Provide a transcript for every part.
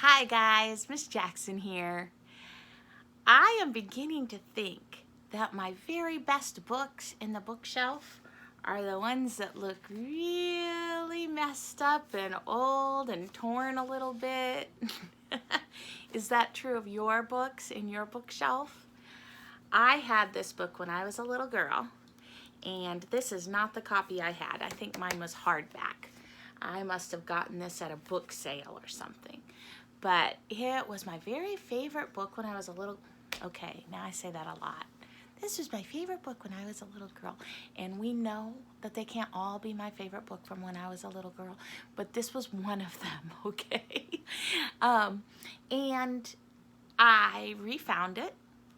Hi guys, Miss Jackson here. I am beginning to think that my very best books in the bookshelf are the ones that look really messed up and old and torn a little bit. Is that true of your books in your bookshelf? I had this book when I was a little girl, and this is not the copy I had. I think mine was hardback. I must have gotten this at a book sale or something. But it was my very favorite book when I was a little, okay, now I say that a lot. This was my favorite book when I was a little girl. And we know that they can't all be my favorite book from when I was a little girl, but this was one of them, okay? And I refound it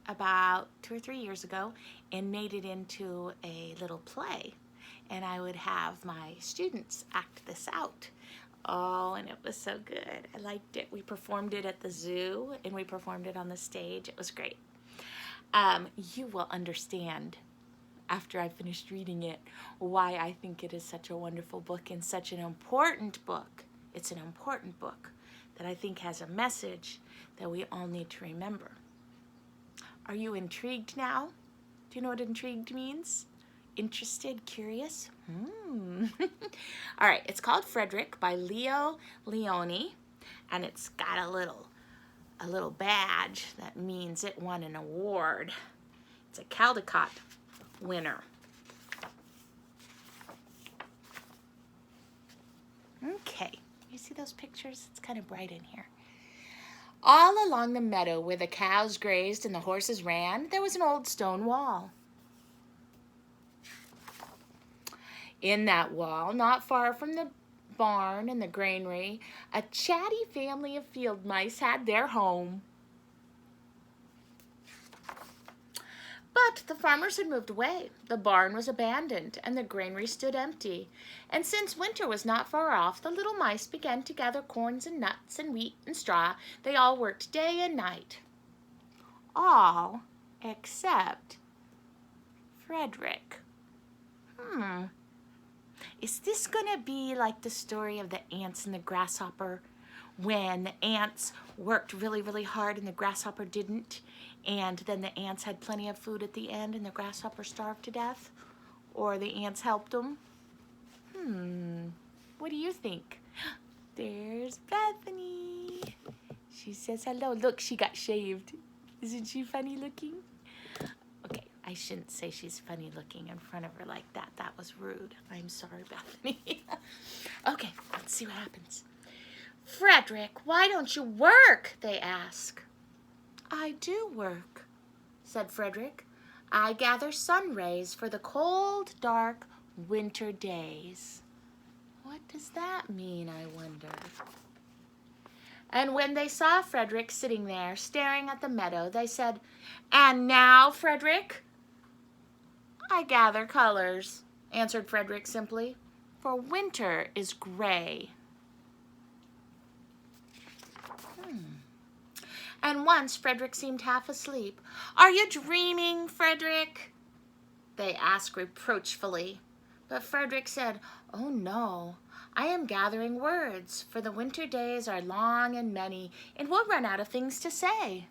about 2 or 3 years ago and made it into a little play. And I would have my students act this out. Oh, and it was so good. I liked it. We performed it at the zoo and we performed it on the stage. It was great. You will understand after I finished reading it why I think it is such a wonderful book and such an important book. It's an important book that I think has a message that we all need to remember. Are you intrigued now? Do you know what intrigued means? Interested, curious? All right, it's called Frederick by Leo Leone, and it's got a little badge that means it won an award. It's a Caldecott winner. Okay, you see those pictures? It's kind of bright in here. All along the meadow where the cows grazed and the horses ran, there was an old stone wall. In that wall, not far from the barn and the granary, a chatty family of field mice had their home. But the farmers had moved away. The barn was abandoned, and the granary stood empty. And since winter was not far off, the little mice began to gather corns and nuts and wheat and straw. They all worked day and night. All except Frederick. Is this gonna be like the story of the ants and the grasshopper, when the ants worked really, really hard and the grasshopper didn't, and then the ants had plenty of food at the end and the grasshopper starved to death? Or the ants helped them? What do you think? There's Bethany. She says hello. Look, she got shaved. Isn't she funny looking? Okay, I shouldn't say she's funny looking in front of her like that. That was rude. I'm sorry, Bethany. Okay, let's see what happens. Frederick, why don't you work? They ask. I do work, said Frederick. I gather sun rays for the cold, dark winter days. What does that mean, I wonder? And when they saw Frederick sitting there, staring at the meadow, they said, And now, Frederick? I gather colors, answered Frederick simply, for winter is gray. And once Frederick seemed half asleep. Are you dreaming, Frederick? They asked reproachfully. But Frederick said, Oh no, I am gathering words, for the winter days are long and many, and we'll run out of things to say.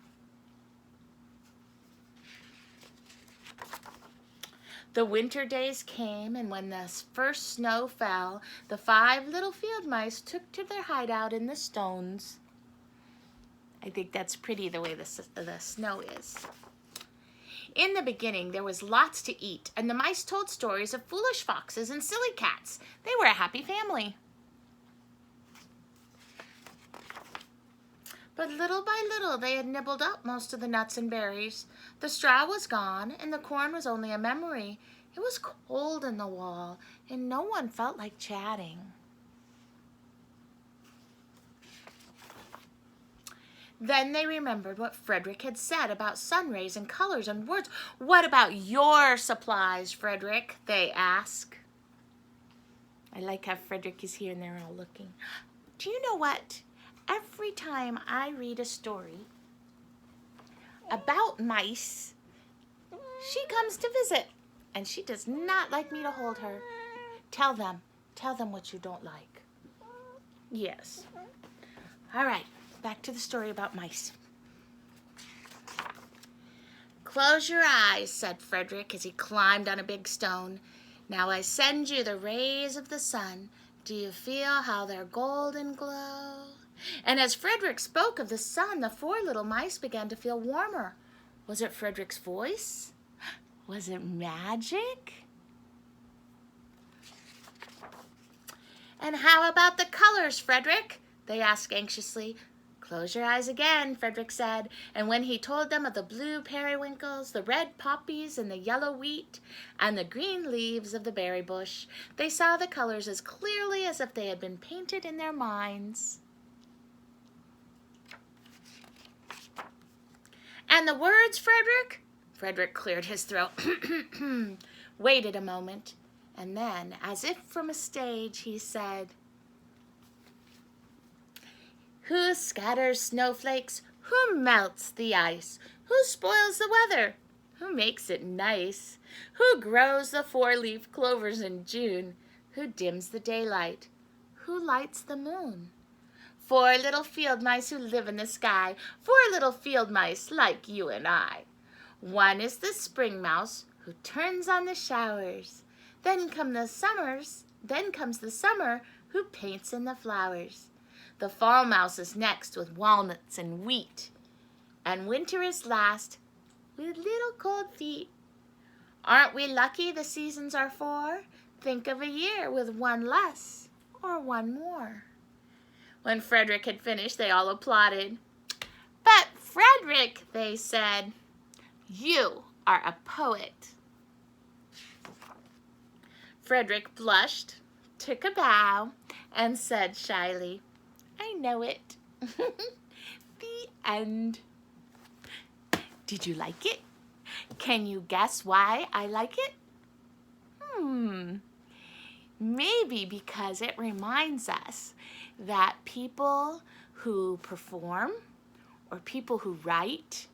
The winter days came, and when the first snow fell, the 5 little field mice took to their hideout in the stones. I think that's pretty the way the snow is. In the beginning, there was lots to eat, and the mice told stories of foolish foxes and silly cats. They were a happy family. But little by little, they had nibbled up most of the nuts and berries. The straw was gone, and the corn was only a memory. It was cold in the wall, and no one felt like chatting. Then they remembered what Frederick had said about sun rays and colors and words. What about your supplies, Frederick? They asked. I like how Frederick is here and they're all looking. Do you know what? Every time I read a story about mice, she comes to visit, and she does not like me to hold her. Tell them what you don't like. Yes. All right. back to the story about mice. "Close your eyes," said Frederick as he climbed on a big stone. "Now I send you the rays of the sun. Do you feel how their golden glow?" And as Frederick spoke of the sun, the 4 little mice began to feel warmer. Was it Frederick's voice? Was it magic? "And how about the colors, Frederick?" they asked anxiously. "Close your eyes again," Frederick said, and when he told them of the blue periwinkles, the red poppies, and the yellow wheat, and the green leaves of the berry bush, they saw the colors as clearly as if they had been painted in their minds. "And the words, Frederick?" Frederick cleared his throat, waited a moment, and then, as if from a stage, he said, "Who scatters snowflakes? Who melts the ice? Who spoils the weather? Who makes it nice? Who grows the 4-leaf clovers in June? Who dims the daylight? Who lights the moon? 4 little field mice who live in the sky, 4 little field mice like you and I. One is the spring mouse who turns on the showers. Then comes the summer who paints in the flowers. The fall mouse is next with walnuts and wheat. And winter is last with little cold feet. Aren't we lucky the seasons are 4? Think of a year with 1 less or 1 more." When Frederick had finished, they all applauded. "But Frederick," they said, "you are a poet." Frederick blushed, took a bow, and said shyly, "I know it." The end. Did you like it? Can you guess why I like it? Maybe because it reminds us that people who perform, or people who write,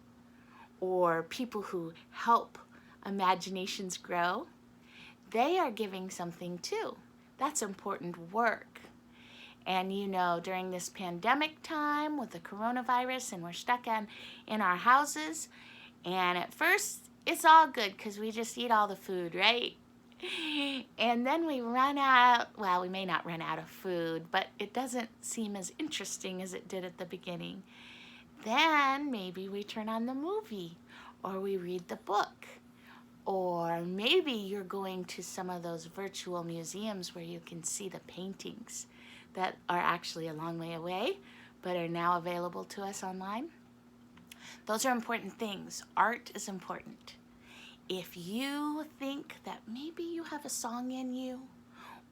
or people who help imaginations grow, they are giving something too. That's important work. And you know, during this pandemic time with the coronavirus, and we're stuck in our houses, and at first it's all good because we just eat all the food, right? And then we run out, well, we may not run out of food, but it doesn't seem as interesting as it did at the beginning. Then maybe we turn on the movie, or we read the book, or maybe you're going to some of those virtual museums where you can see the paintings that are actually a long way away, but are now available to us online. Those are important things. Art is important. If you think that maybe you have a song in you,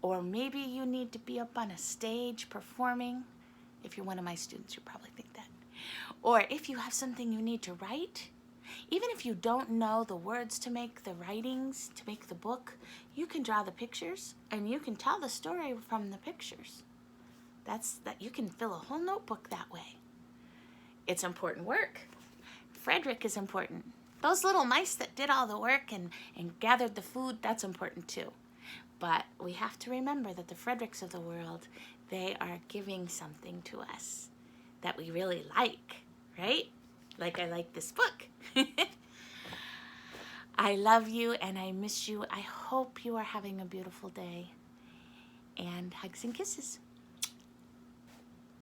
or maybe you need to be up on a stage performing, if you're one of my students, you probably think that. Or if you have something you need to write, even if you don't know the words to make the writings, to make the book, you can draw the pictures and you can tell the story from the pictures. You can fill a whole notebook that way. It's important work. Frederick is important. Those little mice that did all the work and gathered the food, that's important too. But we have to remember that the Fredericks of the world, they are giving something to us that we really like, right? Like I like this book. I love you and I miss you. I hope you are having a beautiful day. And hugs and kisses.